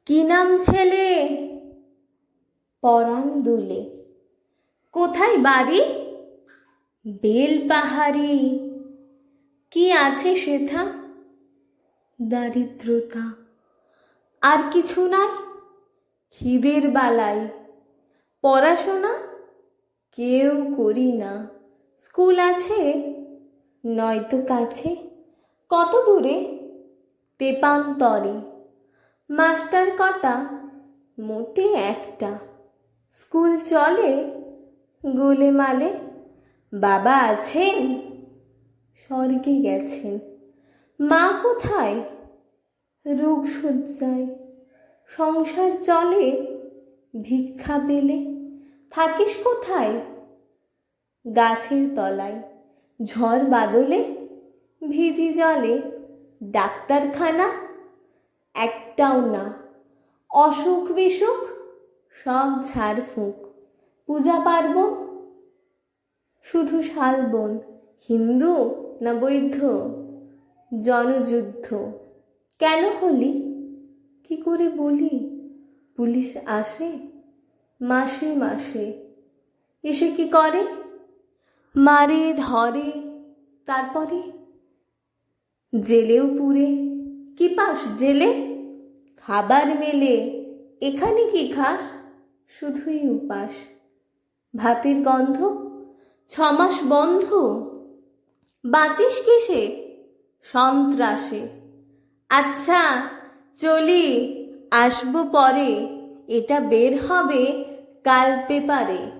কি নাম ছেলে? পরাণ দুলে। কোথায় বাড়ি? বেলপাহাড়ি। কি আছে সেথা? দারিদ্রতা, আর কিছু নাই। খিদের বালাই, পড়াশোনা কেউ করি না। স্কুল আছে নয়তো কাছে, কত দূরে? তেপান্তরে। মাস্টার কটা? মোটে একটা। স্কুল চলে গোলেমালে। বাবা আছেন? স্বর্গে গেছেন। মা কোথায়? রোগশয্যায়। সংসার চলে ভিক্ষা পেলে। থাকিস কোথায়? গাছের তলায়। ঝড় বাদলে ভিজি জলে। ডাক্তারখানা একটাও না। অসুখ বিসুখ সব ঝাড়ফুঁক। পূজা পার্বণ শুধু শালবন। হিন্দু না বৌদ্ধ? জনযুদ্ধ। কেন হলি? কি করে বলি? পুলিশ আসে মাসে মাসে। এসে কি করে? মারে ধরে, তারপরে জেলেও পুরে। কি পাস জেলে? খাবার মেলে। এখানে কি খাস? শুধুই উপাস। ভাতের গন্ধ, 6 মাস বন্ধ। বাঁচিস কিসে? সন্ত্রাসে। আচ্ছা চলি, আসবো পরে। এটা বের হবে কাল পেপারে।